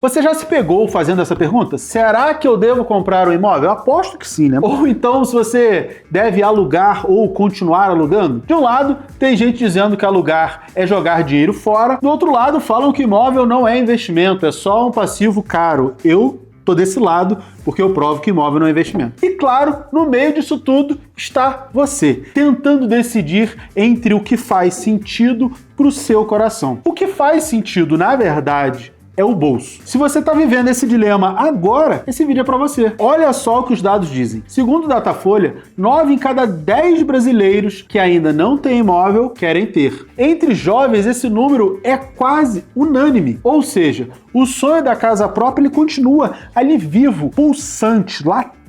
Você já se pegou fazendo essa pergunta? Será que eu devo comprar um imóvel? Eu aposto que sim, né? Ou então se você deve alugar ou continuar alugando? De um lado, tem gente dizendo que alugar é jogar dinheiro fora. Do outro lado, falam que imóvel não é investimento, é só um passivo caro. Eu tô desse lado porque eu provo que imóvel não é investimento. E claro, no meio disso tudo está você, tentando decidir entre o que faz sentido para o seu coração. O que faz sentido, na verdade, é o bolso. Se você está vivendo esse dilema agora, esse vídeo é para você. Olha só o que os dados dizem. Segundo o Datafolha, 9 em cada 10 brasileiros que ainda não têm imóvel querem ter. Entre jovens, esse número é quase unânime. Ou seja, o sonho da casa própria ele continua ali vivo, pulsante, latente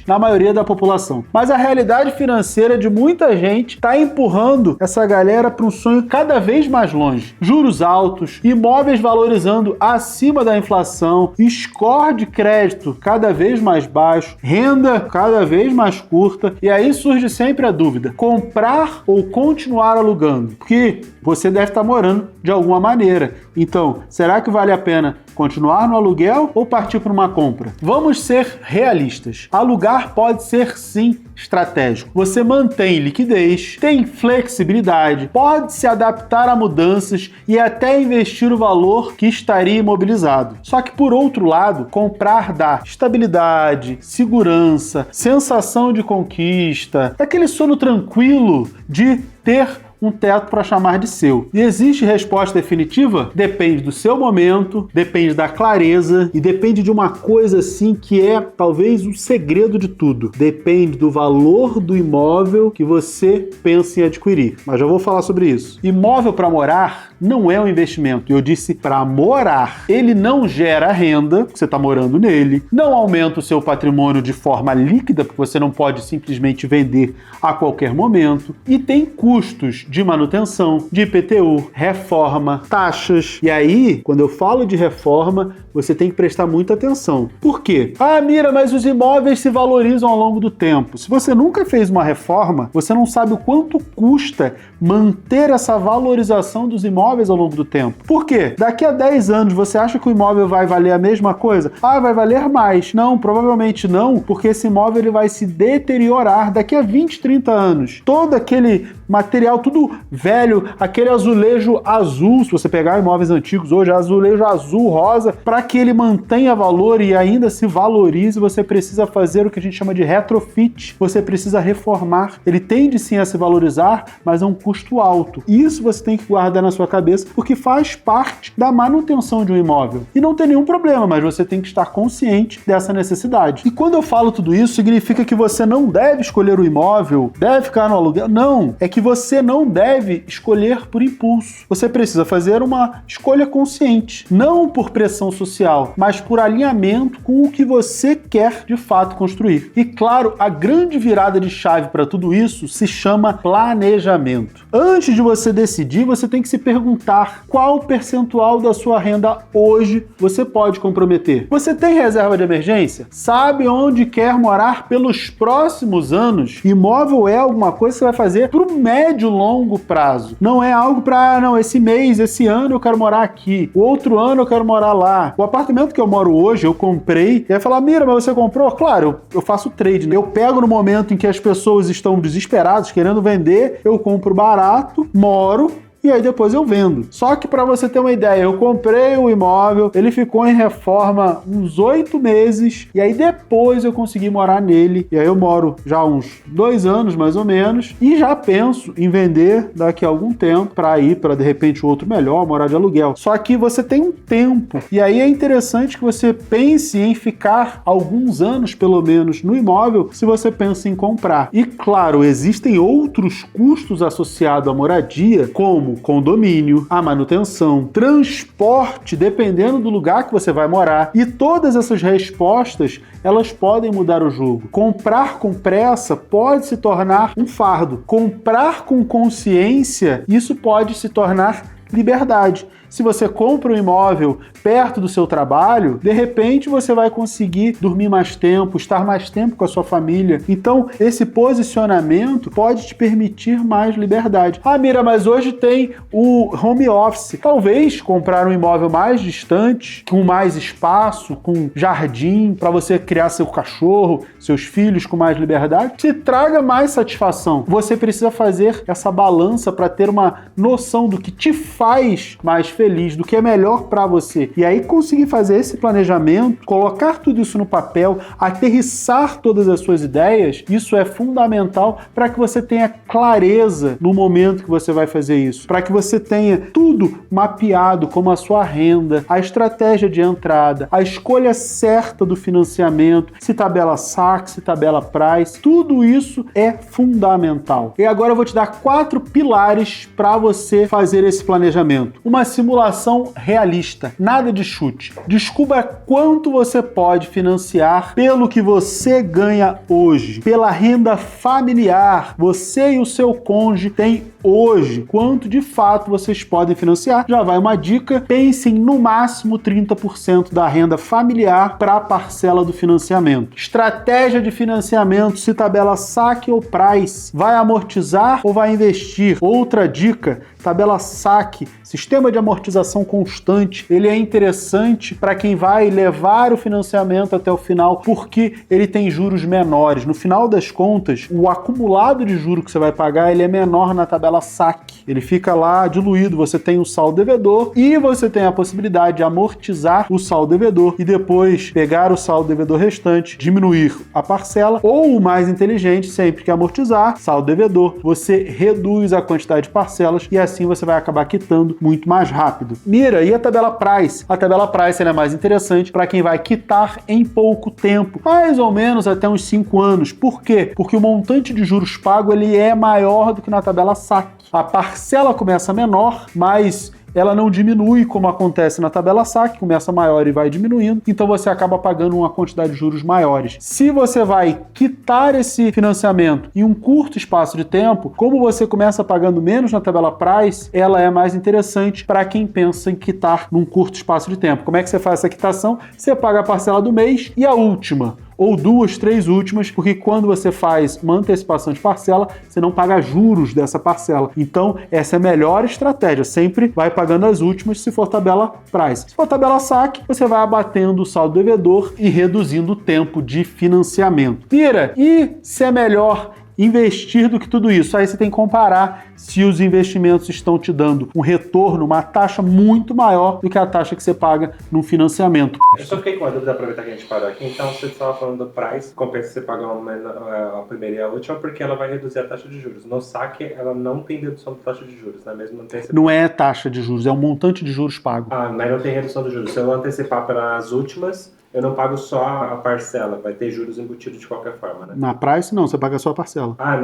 na maioria da população. Mas a realidade financeira de muita gente está empurrando essa galera para um sonho cada vez mais longe. Juros altos, imóveis valorizando acima da inflação, score de crédito cada vez mais baixo, renda cada vez mais curta, e aí surge sempre a dúvida: comprar ou continuar alugando? Porque você deve estar morando de alguma maneira. Então, será que vale a pena continuar no aluguel ou partir para uma compra? Vamos ser realistas. Alugar pode ser sim estratégico. Você mantém liquidez, tem flexibilidade, pode se adaptar a mudanças e até investir o valor que estaria imobilizado. Só que por outro lado, comprar dá estabilidade, segurança, sensação de conquista, aquele sono tranquilo de ter um teto para chamar de seu. E existe resposta definitiva? Depende do seu momento, depende da clareza e depende de uma coisa assim que é talvez o segredo de tudo. Depende do valor do imóvel que você pensa em adquirir. Mas já vou falar sobre isso. Imóvel para morar não é um investimento. Eu disse para morar. Ele não gera renda, porque você está morando nele, não aumenta o seu patrimônio de forma líquida, porque você não pode simplesmente vender a qualquer momento, e tem custos de manutenção, de IPTU, reforma, taxas. E aí, quando eu falo de reforma, você tem que prestar muita atenção. Por quê? Ah, Mira, mas os imóveis se valorizam ao longo do tempo. Se você nunca fez uma reforma, você não sabe o quanto custa manter essa valorização dos imóveis ao longo do tempo. Por quê? Daqui a 10 anos, você acha que o imóvel vai valer a mesma coisa? Ah, vai valer mais. Não, provavelmente não, porque esse imóvel ele vai se deteriorar daqui a 20, 30 anos. Todo aquele material, tudo velho, aquele azulejo azul, se você pegar imóveis antigos hoje, azulejo azul, rosa, para que ele mantenha valor e ainda se valorize, você precisa fazer o que a gente chama de retrofit. Você precisa reformar. Ele tende sim a se valorizar, mas é um custo alto. Isso você tem que guardar na sua cabeça, porque faz parte da manutenção de um imóvel. E não tem nenhum problema, mas você tem que estar consciente dessa necessidade. E quando eu falo tudo isso, significa que você não deve escolher o imóvel, deve ficar no aluguel. Não, é que você não deve escolher por impulso. Você precisa fazer uma escolha consciente, não por pressão social, mas por alinhamento com o que você quer de fato construir. E claro, a grande virada de chave para tudo isso se chama planejamento. Antes de você decidir, você tem que se perguntar qual percentual da sua renda hoje você pode comprometer. Você tem reserva de emergência? Sabe onde quer morar pelos próximos anos? Imóvel é alguma coisa que você vai fazer para o médio e longo prazo. Não é algo para, não, esse mês, esse ano eu quero morar aqui, o outro ano eu quero morar lá. O apartamento que eu moro hoje, eu comprei, e aí falar, Mira, mas você comprou? Claro, eu faço trade, né? Eu pego no momento em que as pessoas estão desesperadas, querendo vender, eu compro barato, moro, e aí depois eu vendo. Só que para você ter uma ideia, eu comprei o imóvel, ele ficou em reforma uns 8 meses, e aí depois eu consegui morar nele, e aí eu moro já uns 2 anos mais ou menos, e já penso em vender daqui a algum tempo para ir para de repente outro melhor, morar de aluguel. Só que você tem um tempo, e aí é interessante que você pense em ficar alguns anos pelo menos no imóvel se você pensa em comprar. E claro, existem outros custos associados à moradia, como condomínio, a manutenção, transporte, dependendo do lugar que você vai morar. E todas essas respostas, elas podem mudar o jogo. Comprar com pressa pode se tornar um fardo. Comprar com consciência, isso pode se tornar liberdade. Se você compra um imóvel perto do seu trabalho, de repente você vai conseguir dormir mais tempo, estar mais tempo com a sua família. Então, esse posicionamento pode te permitir mais liberdade. Ah, Mira, mas hoje tem o home office. Talvez comprar um imóvel mais distante, com mais espaço, com jardim, para você criar seu cachorro, seus filhos com mais liberdade, te traga mais satisfação. Você precisa fazer essa balança para ter uma noção do que te faz mais feliz, do que é melhor para você. E aí conseguir fazer esse planejamento, colocar tudo isso no papel, aterrissar todas as suas ideias, isso é fundamental para que você tenha clareza no momento que você vai fazer isso, para que você tenha tudo mapeado, como a sua renda, a estratégia de entrada, a escolha certa do financiamento, se tabela saque, se tabela price, tudo isso é fundamental. E agora eu vou te dar 4 pilares para você fazer esse planejamento. Uma simulação realista, nada de chute. Descubra quanto você pode financiar pelo que você ganha hoje, pela renda familiar. Você e o seu cônjuge têm hoje, quanto de fato vocês podem financiar. Já vai uma dica: pensem no máximo 30% da renda familiar para a parcela do financiamento. Estratégia de financiamento, se tabela saque ou price, vai amortizar ou vai investir? Outra dica: tabela saque, sistema de amortização constante, ele é interessante para quem vai levar o financiamento até o final, porque ele tem juros menores. No final das contas, o acumulado de juros que você vai pagar, ele é menor na tabela saque. Ele fica lá diluído, você tem o saldo devedor e você tem a possibilidade de amortizar o saldo devedor e depois pegar o saldo devedor restante, diminuir a parcela, ou o mais inteligente, sempre que amortizar saldo devedor, você reduz a quantidade de parcelas e assim você vai acabar quitando muito mais rápido. Mira, e a tabela price? A tabela price é mais interessante para quem vai quitar em pouco tempo, mais ou menos até uns 5 anos. Por quê? Porque o montante de juros pago ele é maior do que na tabela saque. A parcela começa menor, mas ela não diminui como acontece na tabela saque, começa maior e vai diminuindo, então você acaba pagando uma quantidade de juros maiores. Se você vai quitar esse financiamento em um curto espaço de tempo, como você começa pagando menos na tabela price, ela é mais interessante para quem pensa em quitar num curto espaço de tempo. Como é que você faz essa quitação? Você paga a parcela do mês e a última, ou 2, 3 últimas, porque quando você faz uma antecipação de parcela, você não paga juros dessa parcela. Então, essa é a melhor estratégia. Sempre vai pagando as últimas se for tabela price. Se for tabela saque, você vai abatendo o saldo devedor e reduzindo o tempo de financiamento. Mira, e se é melhor investir do que tudo isso? Aí você tem que comparar se os investimentos estão te dando um retorno, uma taxa muito maior do que a taxa que você paga no financiamento. Eu só fiquei com uma dúvida, aproveitar que a gente parou aqui. Então, você estava falando do price, compensa você pagar a primeira e a última, porque ela vai reduzir a taxa de juros. No saque, ela não tem redução da taxa de juros, né? Mesmo Não é taxa de juros, é um montante de juros pago. Ah, mas não tem redução de juros. Se eu antecipar para as últimas, eu não pago só a parcela, vai ter juros embutidos de qualquer forma, né? Na price não, você paga só a parcela. Ah,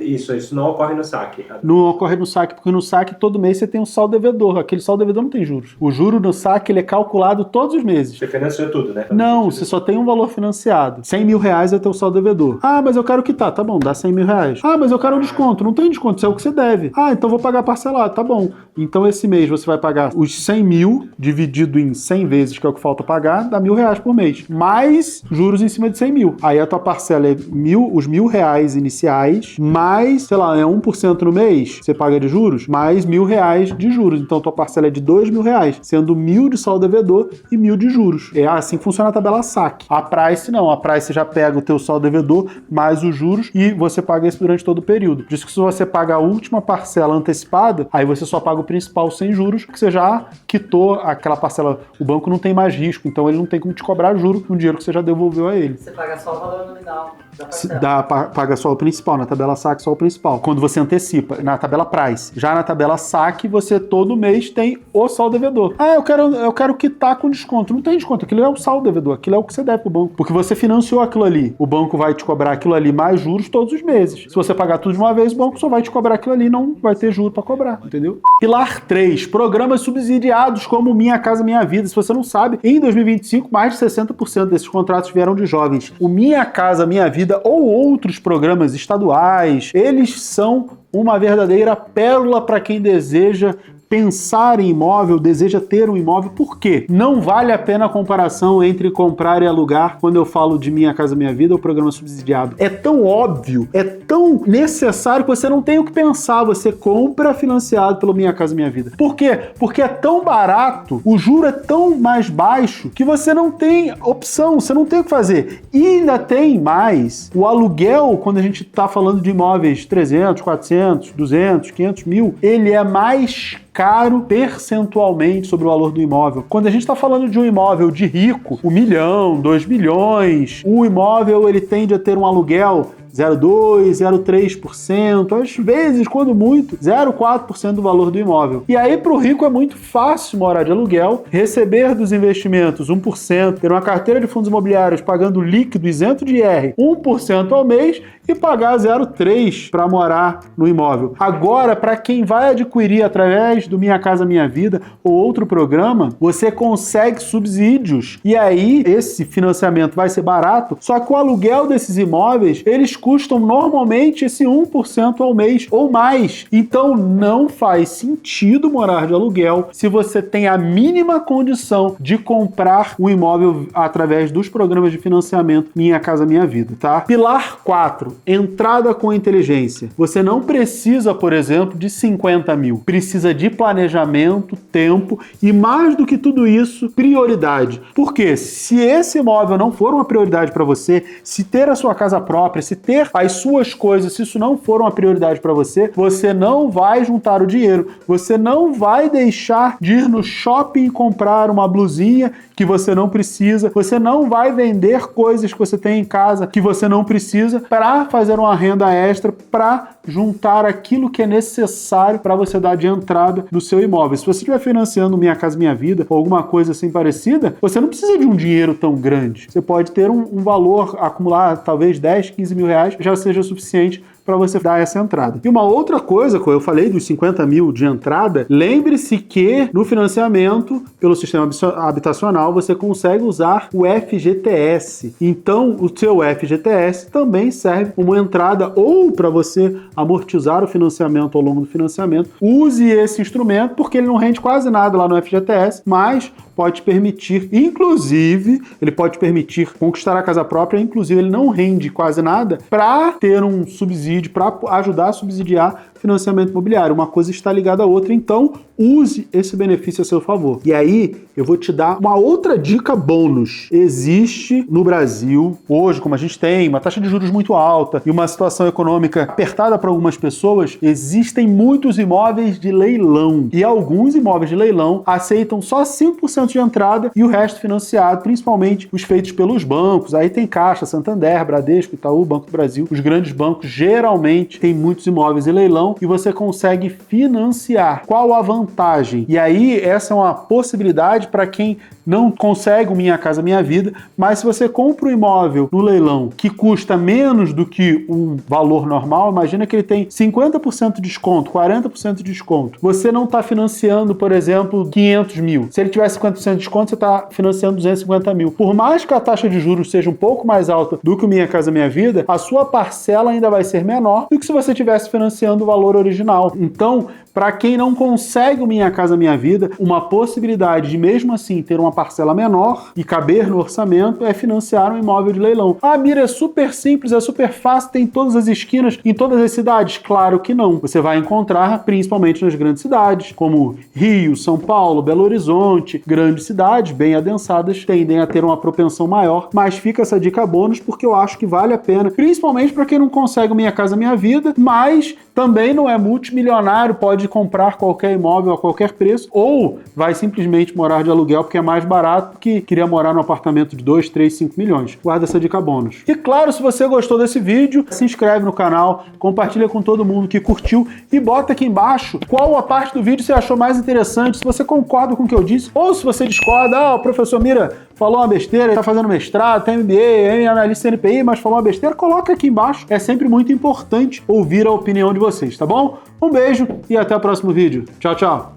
isso não ocorre no saque. Não ocorre no saque, porque no saque todo mês você tem um saldo devedor. Aquele saldo devedor não tem juros. O juro no saque ele é calculado todos os meses. Você financiou tudo, né? Não, você só tem um valor financiado. 100 mil reais é teu saldo devedor. Ah, mas eu quero quitar. Tá bom, dá 100 mil reais. Ah, mas eu quero um desconto. Não tem desconto, isso é o que você deve. Ah, então vou pagar parcelado. Tá bom. Então esse mês você vai pagar os 100 mil dividido em 100 vezes, que é o que falta pagar, dá R$1.000 por mês. Mais juros em cima de 100 mil. Aí a tua parcela é os R$1.000 iniciais, mais, sei lá, é 1% no mês, você paga de juros, mais R$1.000 de juros. Então tua parcela é de R$2.000, sendo 1.000 de saldo devedor e 1.000 de juros. É assim que funciona a tabela saque. A price não. A price já pega o teu saldo devedor mais os juros e você paga isso durante todo o período. Por isso que se você paga a última parcela antecipada, aí você só paga o principal sem juros, porque você já quitou aquela parcela. O banco não tem mais risco, então ele não tem como te cobrar juros no dinheiro que você já devolveu a ele. Você paga só o valor nominal da parcela. Paga só o principal, na tabela saque só o principal. Quando você antecipa, na tabela price. Já na tabela saque, você todo mês tem o saldo devedor. Ah, eu quero quitar com desconto. Não tem desconto, aquilo é o saldo devedor, aquilo é o que você deve pro banco. Porque você financiou aquilo ali. O banco vai te cobrar aquilo ali mais juros todos os meses. Se você pagar tudo de uma vez, o banco só vai te cobrar aquilo ali, não vai ter juro para cobrar, entendeu? Pilar 3, programas subsidiados como Minha Casa Minha Vida. Se você não sabe, em 2025, mais de 60% desses contratos vieram de jovens. O Minha Casa Minha Vida ou outros programas estaduais, eles são uma verdadeira pérola para quem deseja pensar em imóvel, deseja ter um imóvel, por quê? Não vale a pena a comparação entre comprar e alugar quando eu falo de Minha Casa Minha Vida ou programa subsidiado. É tão óbvio, é tão necessário que você não tem o que pensar, você compra financiado pelo Minha Casa Minha Vida. Por quê? Porque é tão barato, o juro é tão mais baixo que você não tem opção, você não tem o que fazer. E ainda tem mais, o aluguel, quando a gente está falando de imóveis 300, 400, 200, 500 mil, ele é mais caro percentualmente sobre o valor do imóvel. Quando a gente está falando de um imóvel de rico, 1 milhão, 2 milhões, o imóvel ele tende a ter um aluguel 0,2%, 0,3%, às vezes, quando muito, 0,4% do valor do imóvel. E aí, para o rico, é muito fácil morar de aluguel, receber dos investimentos 1%, ter uma carteira de fundos imobiliários pagando líquido isento de IR 1% ao mês e pagar 0,3% para morar no imóvel. Agora, para quem vai adquirir através do Minha Casa Minha Vida ou outro programa, você consegue subsídios. E aí, esse financiamento vai ser barato, só que o aluguel desses imóveis, eles custam normalmente esse 1% ao mês ou mais. Então não faz sentido morar de aluguel se você tem a mínima condição de comprar um imóvel através dos programas de financiamento Minha Casa Minha Vida, tá? Pilar 4, entrada com inteligência. Você não precisa, por exemplo, de 50 mil. Precisa de planejamento, tempo e, mais do que tudo isso, prioridade. Porque se esse imóvel não for uma prioridade para você, se ter a sua casa própria, se ter as suas coisas, se isso não for uma prioridade para você, você não vai juntar o dinheiro, você não vai deixar de ir no shopping e comprar uma blusinha que você não precisa, você não vai vender coisas que você tem em casa que você não precisa para fazer uma renda extra, para juntar aquilo que é necessário para você dar de entrada no seu imóvel. Se você estiver financiando Minha Casa Minha Vida ou alguma coisa assim parecida, você não precisa de um dinheiro tão grande. Você pode ter um valor, acumular talvez 10, 15 mil reais, já seja suficiente para você dar essa entrada. E uma outra coisa, que eu falei dos 50 mil de entrada, lembre-se que no financiamento pelo sistema habitacional você consegue usar o FGTS. Então, o seu FGTS também serve como entrada ou para você amortizar o financiamento ao longo do financiamento. Use esse instrumento porque ele não rende quase nada lá no FGTS, mas pode permitir, inclusive, ele pode permitir conquistar a casa própria, inclusive ele não rende quase nada, para ter um subsídio, para ajudar a subsidiar financiamento imobiliário. Uma coisa está ligada à outra, então use esse benefício a seu favor. E aí, eu vou te dar uma outra dica bônus. Existe no Brasil, hoje, como a gente tem uma taxa de juros muito alta e uma situação econômica apertada para algumas pessoas, existem muitos imóveis de leilão. E alguns imóveis de leilão aceitam só 5% de entrada e o resto financiado, principalmente os feitos pelos bancos. Aí tem Caixa, Santander, Bradesco, Itaú, Banco do Brasil. Os grandes bancos geralmente têm muitos imóveis em leilão e você consegue financiar. Qual a vantagem? E aí, essa é uma possibilidade para quem não consegue o Minha Casa Minha Vida, mas se você compra um imóvel no leilão que custa menos do que um valor normal, imagina que ele tem 50% de desconto, 40% de desconto. Você não está financiando, por exemplo, 500 mil. Se ele tiver 50% de desconto, você está financiando 250 mil. Por mais que a taxa de juros seja um pouco mais alta do que o Minha Casa Minha Vida, a sua parcela ainda vai ser menor do que se você estivesse financiando o valor original. Então, para quem não consegue o Minha Casa Minha Vida, uma possibilidade de mesmo assim ter uma parcela menor e caber no orçamento é financiar um imóvel de leilão. Ah, Mira, é super simples, é super fácil, tem em todas as esquinas, em todas as cidades? Claro que não. Você vai encontrar principalmente nas grandes cidades, como Rio, São Paulo, Belo Horizonte. Grandes cidades bem adensadas tendem a ter uma propensão maior, mas fica essa dica bônus porque eu acho que vale a pena, principalmente para quem não consegue o Minha Casa Minha Vida, mas também não é multimilionário, pode comprar qualquer imóvel a qualquer preço, ou vai simplesmente morar de aluguel porque é mais barato do que queria morar num apartamento de 2, 3, 5 milhões. Guarda essa dica bônus. E claro, se você gostou desse vídeo, se inscreve no canal, compartilha com todo mundo que curtiu e bota aqui embaixo qual a parte do vídeo você achou mais interessante, se você concorda com o que eu disse, ou se você discorda, o professor Mira falou uma besteira, ele tá fazendo mestrado, tem MBA, é analista NPI, mas falou uma besteira, coloca aqui embaixo. É sempre muito importante ouvir a opinião de vocês, tá bom? Um beijo e até o próximo vídeo. Tchau, tchau.